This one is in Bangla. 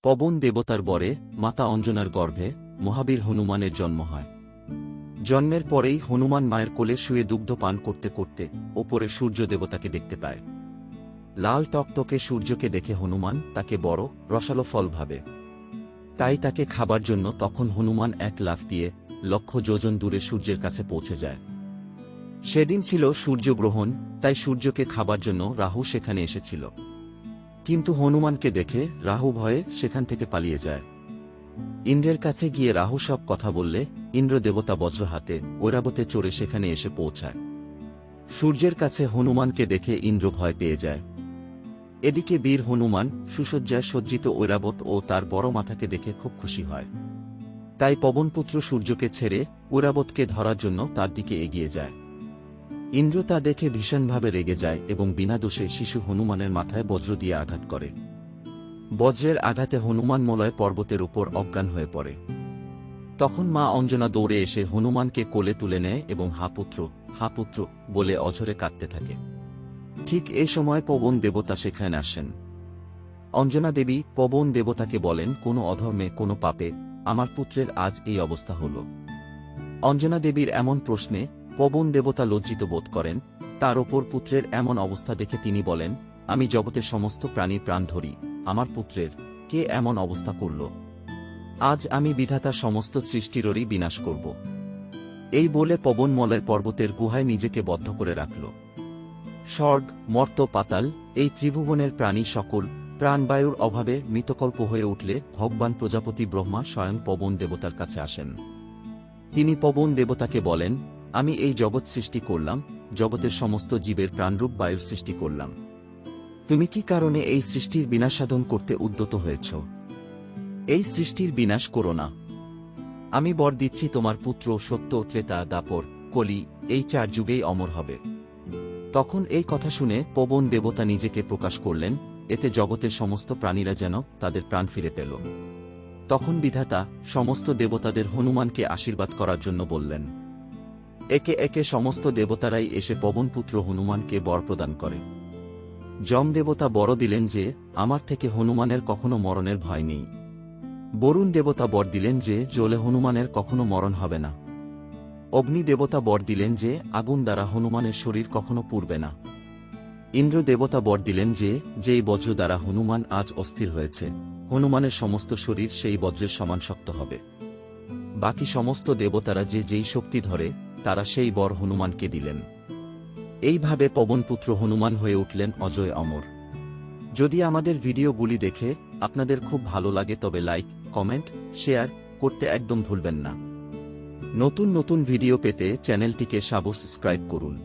পবন দেবতার বরে মাতা অঞ্জনার গর্ভে মহাবীর হনুমানের জন্ম হয়। জন্মের পরেই হনুমান মায়ের কোলে শুয়ে দুগ্ধ পান করতে করতে ওপরে সূর্য দেবতাকে দেখতে পায়। লাল টকটকে সূর্যকে দেখে হনুমান তাকে বড় রসালো ফল ভাবে। তাই তাকে খাবার জন্য তখন হনুমান এক লাফ দিয়ে লক্ষ যোজন দূরে সূর্যের কাছে পৌঁছে যায়। সেদিন ছিল সূর্যগ্রহণ, তাই সূর্যকে খাবার জন্য রাহু সেখানে এসেছিল। কিন্তু হনুমানকে দেখে রাহু ভয়ে সেখান থেকে পালিয়ে যায়। ইন্দ্রের কাছে গিয়ে রাহু সব কথা বললে ইন্দ্র দেবতা বজ্র হাতে ঐরাবতে চড়ে সেখানে এসে পৌঁছায়। সূর্যের কাছে হনুমানকে দেখে ইন্দ্র ভয় পেয়ে যায়। এদিকে বীর হনুমান সুসজ্জায় সজ্জিত ঐরাবত ও তার বড় মাথাকে দেখে খুব খুশি হয়। তাই পবনপুত্র সূর্যকে ছেড়ে ঐরাবতকে ধরার জন্য তার দিকে এগিয়ে যায়। ইন্দ্র তা দেখে ভীষণভাবে রেগে যায় এবং বিনা দোষে শিশু হনুমানের মাথায় বজ্র দিয়ে আঘাত করে। বজ্রের আঘাতে হনুমান মলয় পর্বতের উপর অজ্ঞান হয়ে পড়ে। তখন মা অঞ্জনা দৌড়ে এসে হনুমানকে কোলে তুলে নেয় এবং হা পুত্র বলে অঝরে কাঁদতে থাকে। ঠিক এই সময় পবন দেবতা সেখানে আসেন। অঞ্জনা দেবী পবন দেবতাকে বলেন, কোনো অধর্মে কোনো পাপে আমার পুত্রের আজ এই অবস্থা হল। অঞ্জনা দেবীর এমন প্রশ্নে পবন দেবতা লজ্জিত বোধ করেন। তার ওপর পুত্রের এমন অবস্থা দেখে তিনি বলেন, আমি জগতের সমস্ত প্রাণীর প্রাণ ধরি, আমার পুত্রের কে এমন অবস্থা করল? আজ আমি বিধাতার সমস্ত সৃষ্টিরই বিনাশ করব। এই বলে পবন মলয় পর্বতের গুহায় নিজেকে বদ্ধ করে রাখল। স্বর্গ, মর্ত্য, পাতাল এই ত্রিভুবনের প্রাণী সকল প্রাণবায়ুর অভাবে মৃতকল্প হয়ে উঠলে ভগবান প্রজাপতি ব্রহ্মা স্বয়ং পবন দেবতার কাছে আসেন। তিনি পবন দেবতাকে বলেন, আমি এই জগৎ সৃষ্টি করলাম, জগতের সমস্ত জীবের প্রাণরূপ বায়ুর সৃষ্টি করলাম। তুমি কি কারণে এই সৃষ্টির বিনাশ সাধন করতে উদ্যত হয়েছ? এই সৃষ্টির বিনাশ করো না। আমি বর দিচ্ছি, তোমার পুত্র সত্য, ত্রেতা, দাপর, কলি এই 4 যুগেই অমর হবে। তখন এই কথা শুনে পবন দেবতা নিজেকে প্রকাশ করলেন, এতে জগতের সমস্ত প্রাণীরা যেন তাদের প্রাণ ফিরে পেল। তখন বিধাতা সমস্ত দেবতাদের হনুমানকে আশীর্বাদ করার জন্য বললেন। একে একে সমস্ত দেবতারাই এসে পবনপুত্র হনুমানকে বর প্রদান করে। যম দেবতা বর দিলেন যে আমার থেকে হনুমানের কখনো মরণের ভয় নেই। বরুণ দেবতা বর দিলেন যে জ্বলে হনুমানের কখনো মরণ হবে না। অগ্নি দেবতা বর দিলেন যে আগুন দ্বারা হনুমানের শরীর কখনো পুড়বে না। ইন্দ্র দেবতা বর দিলেন যে যেই বজ্র দ্বারা হনুমান আজ অস্থির হয়েছে, হনুমানের সমস্ত শরীর সেই বজ্রের সমান শক্ত হবে। বাকি সমস্ত দেবতারা যে যেই শক্তি ধরে তারা সেই বর হনুমানকে দিলেন। এইভাবে পবনপুত্র হনুমান হয়ে উঠলেন অজয় অমর। যদি আমাদের ভিডিওগুলি দেখে আপনাদের খুব ভালো লাগে তবে লাইক, কমেন্ট, শেয়ার করতে একদম ভুলবেন না। নতুন নতুন ভিডিও পেতে চ্যানেলটিকে সাবস্ক্রাইব করুন।